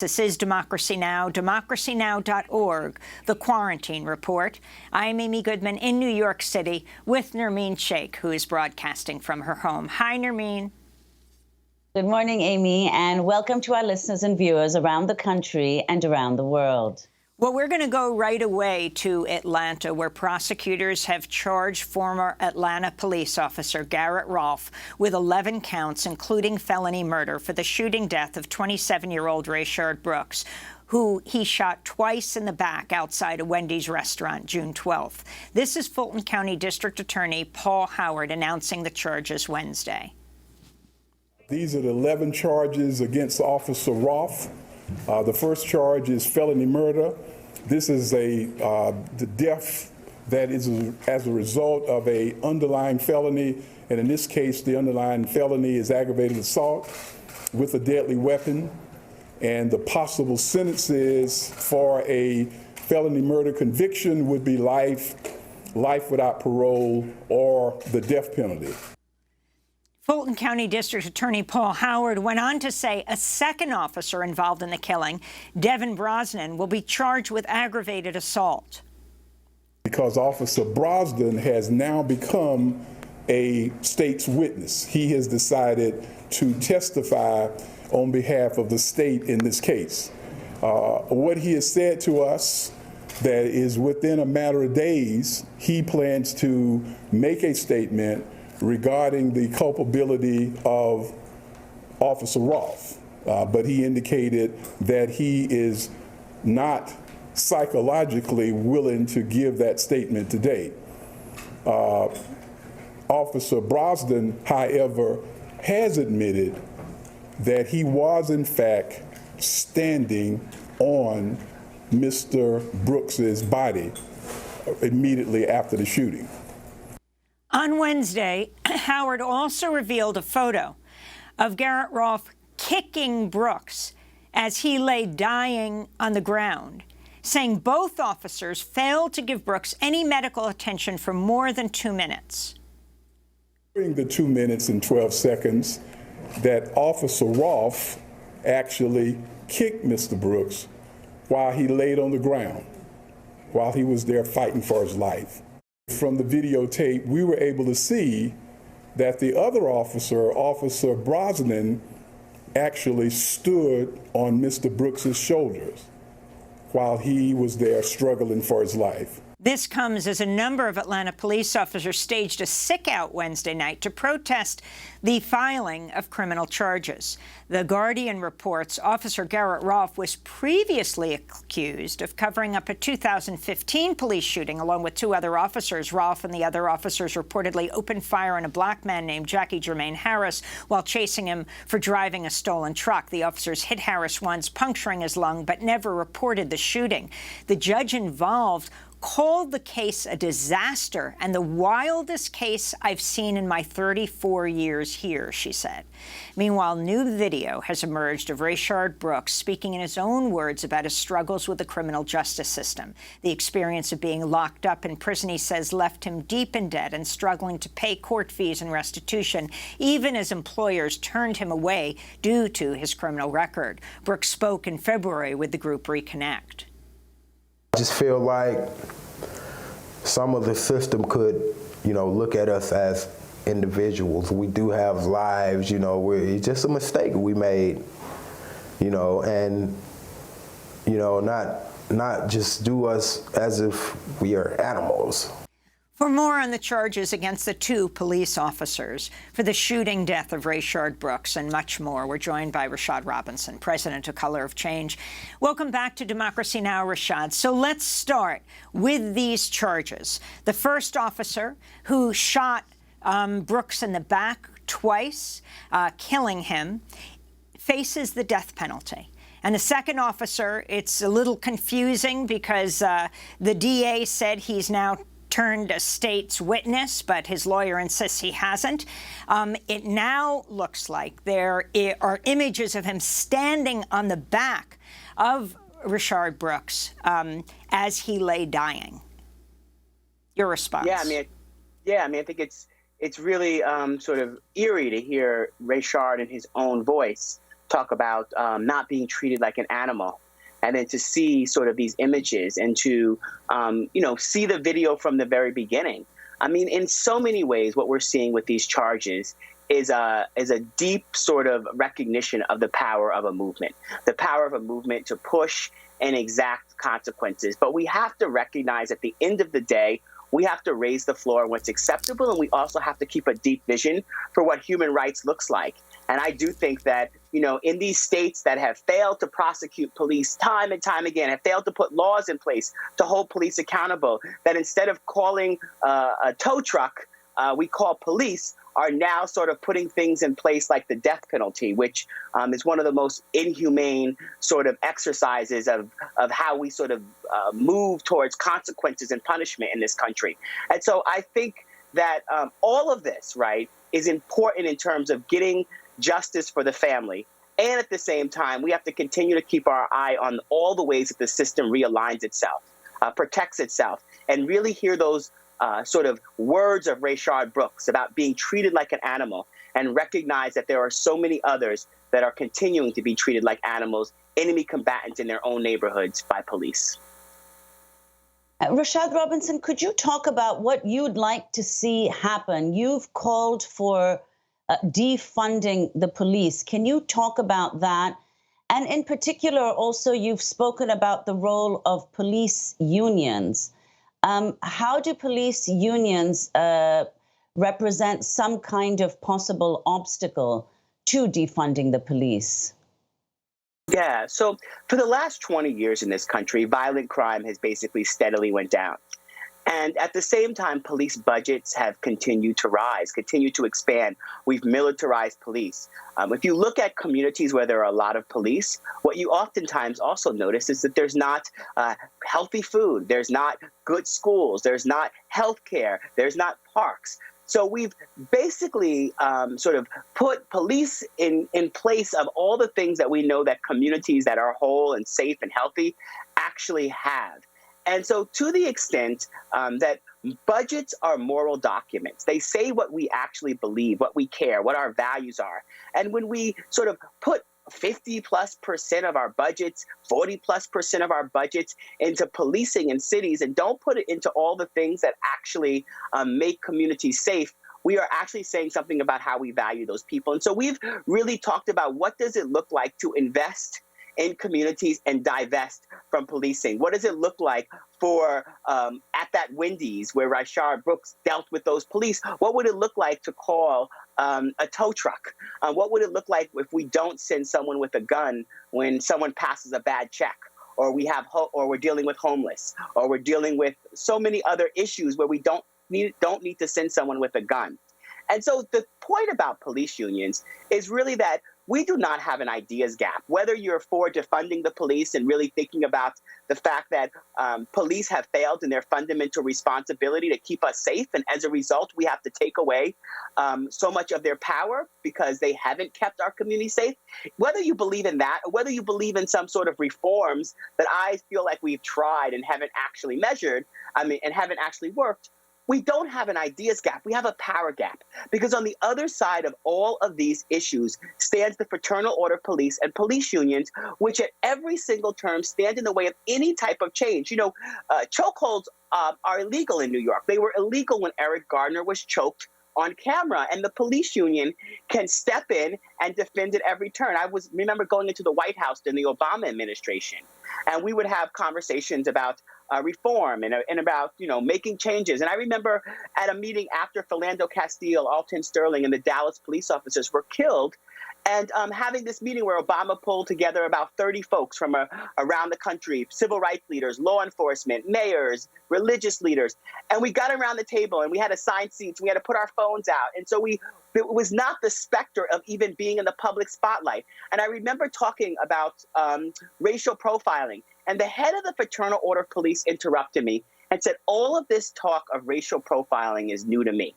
This is Democracy Now!, democracynow.org, The Quarantine Report. I'm Amy Goodman in New York City with Nermeen Sheikh, who is broadcasting from her home. Hi, Nermeen. Good morning, Amy, and welcome to our listeners and viewers around the country and around the world. Well, we're going to go right away to Atlanta, where prosecutors have charged former Atlanta police officer Garrett Rolfe with 11 counts, including felony murder, for the shooting death of 27-year-old Rayshard Brooks, who he shot twice in the back outside a Wendy's restaurant June 12th. This is Fulton County District Attorney Paul Howard announcing the charges Wednesday. These are the 11 charges against Officer Rolfe. The first charge is felony murder. This is the death that is as a result of a underlying felony, and in this case, the underlying felony is aggravated assault with a deadly weapon, and the possible sentences for a felony murder conviction would be life without parole, or the death penalty. Fulton County District Attorney Paul Howard went on to say a second officer involved in the killing, Devin Brosnan, will be charged with aggravated assault. Because Officer Brosnan has now become a state's witness. He has decided to testify on behalf of the state in this case. What he has said to us, that is within a matter of days, he plans to make a statement regarding the culpability of Officer Rolfe, but he indicated that he is not psychologically willing to give that statement today. Officer Brosnan, however, has admitted that he was in fact standing on Mr. Brooks's body immediately after the shooting. On Wednesday, Howard also revealed a photo of Garrett Rolfe kicking Brooks as he lay dying on the ground, saying both officers failed to give Brooks any medical attention for more than 2 minutes. During the 2 minutes and 12 seconds that Officer Rolfe actually kicked Mr. Brooks while he laid on the ground, while he was there fighting for his life. From the videotape, we were able to see that the other officer, Officer Brosnan, actually stood on Mr. Brooks's shoulders while he was there struggling for his life. This comes as a number of Atlanta police officers staged a sick-out Wednesday night to protest the filing of criminal charges. The Guardian reports Officer Garrett Rolfe was previously accused of covering up a 2015 police shooting along with 2 other officers. Rolfe and the other officers reportedly opened fire on a black man named Jackie Jermaine Harris while chasing him for driving a stolen truck. The officers hit Harris once, puncturing his lung, but never reported the shooting. The judge involved called the case a disaster and the wildest case I've seen in my 34 years here, she said. Meanwhile, new video has emerged of Rayshard Brooks speaking in his own words about his struggles with the criminal justice system. The experience of being locked up in prison, he says, left him deep in debt and struggling to pay court fees and restitution, even as employers turned him away due to his criminal record. Brooks spoke in February with the group Reconnect. I just feel like some of the system could, look at us as individuals. We do have lives, it's just a mistake we made, and, not just do us as if we are animals. For more on the charges against the 2 police officers for the shooting death of Rayshard Brooks and much more, we're joined by Rashad Robinson, president of Color of Change. Welcome back to Democracy Now!, Rashad. So let's start with these charges. The first officer who shot Brooks in the back twice, killing him, faces the death penalty. And the second officer, it's a little confusing because the DA said he's now turned a state's witness, but his lawyer insists he hasn't. It now looks like there are images of him standing on the back of Rayshard Brooks as he lay dying. Your response? Yeah, I think it's really sort of eerie to hear Rayshard in his own voice talk about not being treated like an animal, and then to see sort of these images and to, see the video from the very beginning. I mean, in so many ways, what we're seeing with these charges is a deep sort of recognition of the power of a movement to push and exact consequences. But we have to recognize at the end of the day, we have to raise the floor on what's acceptable, and we also have to keep a deep vision for what human rights looks like. And I do think that, in these states that have failed to prosecute police time and time again, have failed to put laws in place to hold police accountable, that instead of calling a tow truck, we call police, are now sort of putting things in place like the death penalty, which is one of the most inhumane sort of exercises of how we sort of move towards consequences and punishment in this country. And so I think that all of this, right, is important in terms of getting justice for the family. And at the same time, we have to continue to keep our eye on all the ways that the system realigns itself, protects itself, and really hear those sort of words of Rayshard Brooks about being treated like an animal, and recognize that there are so many others that are continuing to be treated like animals, enemy combatants in their own neighborhoods by police. Rashad Robinson, could you talk about what you'd like to see happen? You've called for defunding the police. Can you talk about that? And in particular, also, you've spoken about the role of police unions. How do police unions represent some kind of possible obstacle to defunding the police? Yeah, so for the last 20 years in this country, violent crime has basically steadily went down. And at the same time, police budgets have continued to rise, continued to expand. We've militarized police. If you look at communities where there are a lot of police, what you oftentimes also notice is that there's not healthy food, there's not good schools, there's not health care, there's not parks. So we've basically sort of put police in place of all the things that we know that communities that are whole and safe and healthy actually have. And so to the extent that budgets are moral documents, they say what we actually believe, what we care, what our values are. And when we sort of put 50+% of our budgets, 40+% of our budgets into policing in cities and don't put it into all the things that actually make communities safe, we are actually saying something about how we value those people. And so we've really talked about what does it look like to invest in communities and divest from policing? What does it look like for at that Wendy's where Rayshard Brooks dealt with those police? What would it look like to call a tow truck? What would it look like if we don't send someone with a gun when someone passes a bad check? Or or we're dealing with homeless, or we're dealing with so many other issues where we don't need to send someone with a gun. And so the point about police unions is really that we do not have an ideas gap. Whether you're for defunding the police and really thinking about the fact that police have failed in their fundamental responsibility to keep us safe, and as a result, we have to take away so much of their power because they haven't kept our community safe. Whether you believe in that, or whether you believe in some sort of reforms that I feel like we've tried and haven't actually measured, and haven't actually worked, we don't have an ideas gap. We have a power gap. Because on the other side of all of these issues stands the fraternal order police and police unions, which at every single term stand in the way of any type of change. Chokeholds are illegal in New York. They were illegal when Eric Gardner was choked on camera, and the police union can step in and defend at every turn. I remember going into the White House in the Obama administration, and we would have conversations about reform and about making changes. And I remember at a meeting after Philando Castile, Alton Sterling, and the Dallas police officers were killed, and having this meeting where Obama pulled together about 30 folks from around the country, civil rights leaders, law enforcement, mayors, religious leaders. And we got around the table and we had assigned seats. We had to put our phones out. And so it was not the specter of even being in the public spotlight. And I remember talking about racial profiling. And the head of the Fraternal Order of Police interrupted me and said, all of this talk of racial profiling is new to me.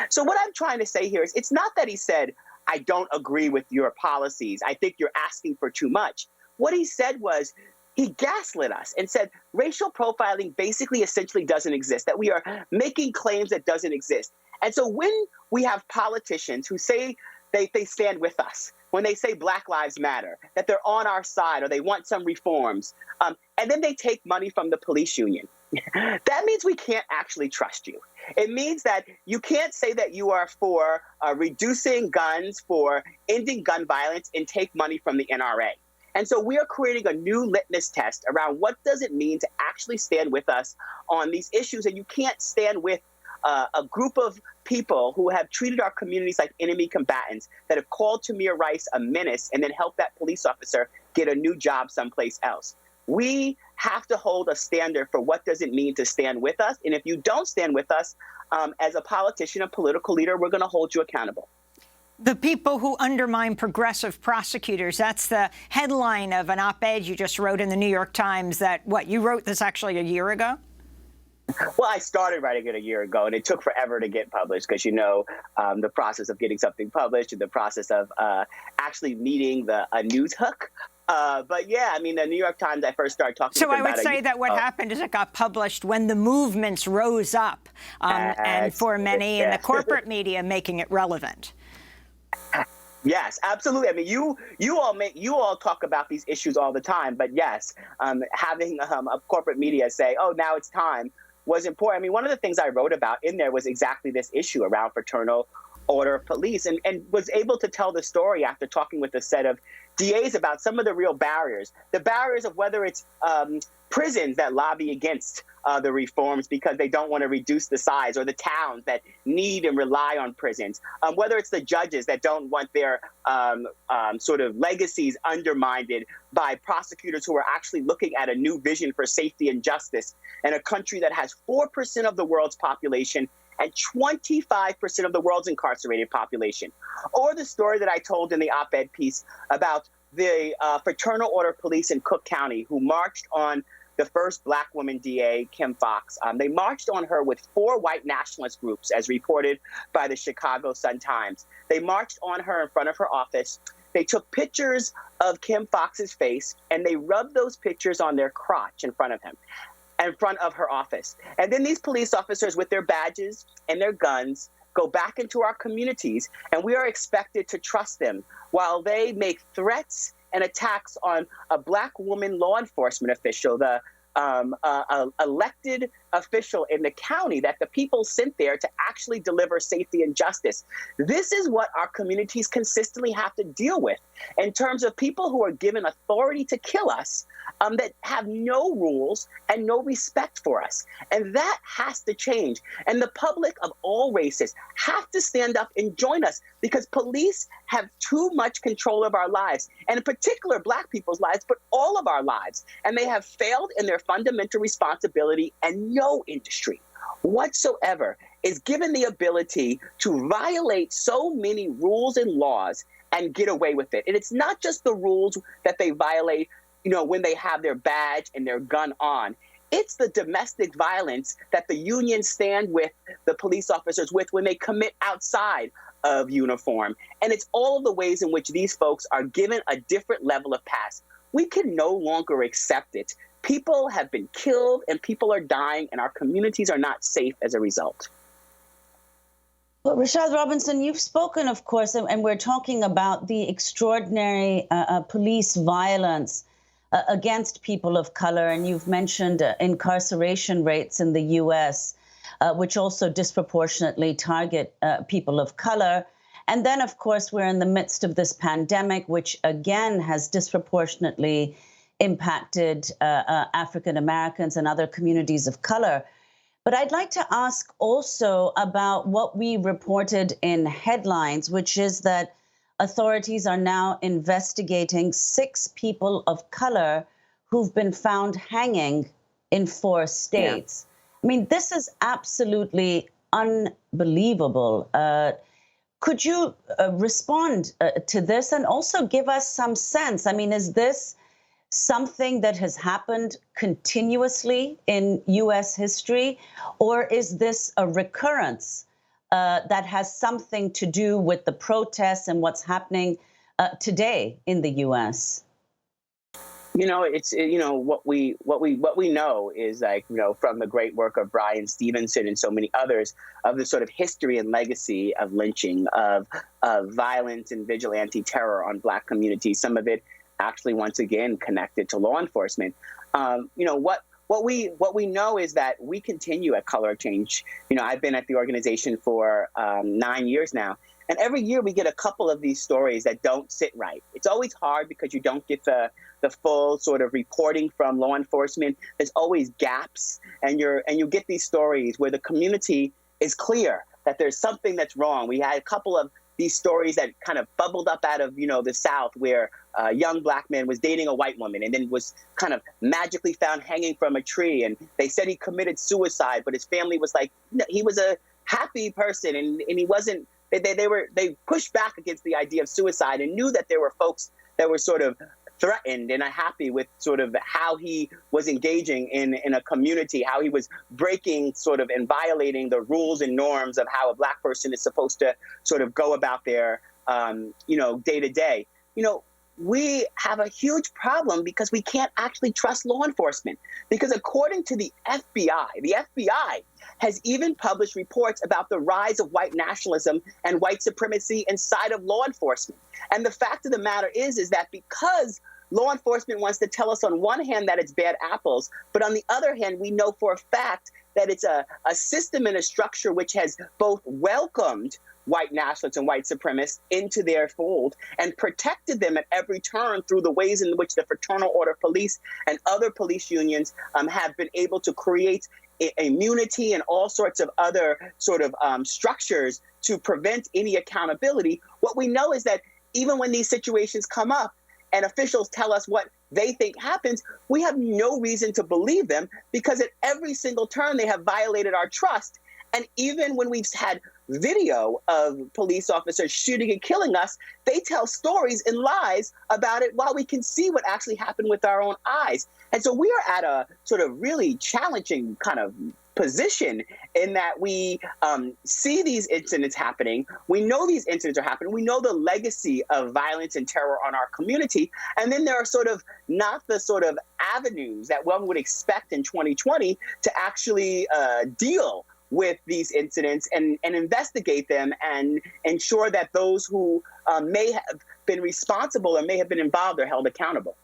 So what I'm trying to say here is it's not that he said, I don't agree with your policies. I think you're asking for too much. What he said was he gaslit us and said racial profiling basically essentially doesn't exist, that we are making claims that doesn't exist. And so when we have politicians who say they stand with us, when they say Black Lives Matter, that they're on our side or they want some reforms, and then they take money from the police union. That means we can't actually trust you. It means that you can't say that you are for reducing guns, for ending gun violence, and take money from the NRA. And so we are creating a new litmus test around what does it mean to actually stand with us on these issues. And you can't stand with a group of people who have treated our communities like enemy combatants, that have called Tamir Rice a menace and then helped that police officer get a new job someplace else. We have to hold a standard for what does it mean to stand with us. And if you don't stand with us, as a politician, a political leader, we're going to hold you accountable. The people who undermine progressive prosecutors, that's the headline of an op-ed you just wrote in the New York Times that, what, you wrote this actually a year ago? Well, I started writing it a year ago, and it took forever to get published because, the process of getting something published and the process of actually meeting a news hook. But yeah, I mean, the New York Times, I first started talking about. So I would say that what happened is it got published when the movements rose up, and for many in the corporate media making it relevant. Yes, absolutely. I mean, you all talk about these issues all the time, but yes, having a corporate media say, "Oh, now it's time," was important. I mean, one of the things I wrote about in there was exactly this issue around fraternal order of police, and was able to tell the story after talking with a set of DAs about some of the real barriers, the barriers of whether it's prisons that lobby against the reforms because they don't want to reduce the size, or the towns that need and rely on prisons, whether it's the judges that don't want their sort of legacies undermined by prosecutors who are actually looking at a new vision for safety and justice in a country that has 4% of the world's population and 25% of the world's incarcerated population. Or the story that I told in the op-ed piece about the fraternal order police in Cook County who marched on the first Black woman DA, Kim Foxx. They marched on her with 4 white nationalist groups, as reported by the Chicago Sun-Times. They marched on her in front of her office. They took pictures of Kim Foxx's face, and they rubbed those pictures on their crotch in front of her office. And then these police officers with their badges and their guns go back into our communities, and we are expected to trust them while they make threats and attacks on a Black woman law enforcement official, the elected official in the county that the people sent there to actually deliver safety and justice. This is what our communities consistently have to deal with in terms of people who are given authority to kill us, that have no rules and no respect for us. And that has to change. And the public of all races have to stand up and join us, because police have too much control of our lives, and in particular Black people's lives, but all of our lives. And they have failed in their fundamental responsibility, and no industry whatsoever is given the ability to violate so many rules and laws and get away with it. And it's not just the rules that they violate, when they have their badge and their gun on. It's the domestic violence that the unions stand with the police officers with when they commit outside of uniform. And it's all of the ways in which these folks are given a different level of pass. We can no longer accept it. People have been killed and people are dying, and our communities are not safe as a result. Well, Rashad Robinson, you've spoken, of course, and we're talking about the extraordinary police violence against people of color. And you've mentioned incarceration rates in the U.S., which also disproportionately target people of color. And then, of course, we're in the midst of this pandemic, which again has disproportionately impacted African Americans and other communities of color. But I'd like to ask also about what we reported in headlines, which is that authorities are now investigating 6 people of color who've been found hanging in 4 states. Yeah. I mean, this is absolutely unbelievable. Could you respond to this and also give us some sense? I mean, is this something that has happened continuously in U.S. history, or is this a recurrence that has something to do with the protests and what's happening today in the U.S.? What we know is, like, from the great work of Brian Stevenson and so many others, of the sort of history and legacy of lynching, of violence and vigilante terror on Black communities. Some of it actually, once again, connected to law enforcement. What we know is that we continue at Color Change. I've been at the organization for 9 years now. And every year we get a couple of these stories that don't sit right. It's always hard because you don't get the full sort of reporting from law enforcement. There's always gaps, and you get these stories where the community is clear that there's something that's wrong. We had a couple of these stories that kind of bubbled up out of the South, where a young Black man was dating a white woman and then was kind of magically found hanging from a tree, and they said he committed suicide, but his family was like, no, he was a happy person, and he wasn't. They pushed back against the idea of suicide and knew that there were folks that were sort of threatened and unhappy with sort of how he was engaging in a community, how he was breaking sort of and violating the rules and norms of how a Black person is supposed to sort of go about their, day to day. We have a huge problem because we can't actually trust law enforcement. Because according to the FBI has even published reports about the rise of white nationalism and white supremacy inside of law enforcement. And the fact of the matter is that because law enforcement wants to tell us on one hand that it's bad apples, but on the other hand, we know for a fact that it's a system and a structure which has both welcomed white nationalists and white supremacists into their fold and protected them at every turn through the ways in which the Fraternal Order Police and other police unions have been able to create immunity and all sorts of other sort of structures to prevent any accountability. What we know is that even when these situations come up and officials tell us what they think happens, we have no reason to believe them, because at every single turn they have violated our trust. And even when we've had video of police officers shooting and killing us, they tell stories and lies about it while we can see what actually happened with our own eyes. And so we are at a sort of really challenging kind of position in that we see these incidents happening. We know these incidents are happening. We know the legacy of violence and terror on our community. And then there are sort of not the sort of avenues that one would expect in 2020 to actually deal with these incidents and investigate them and ensure that those who may have been responsible or may have been involved are held accountable.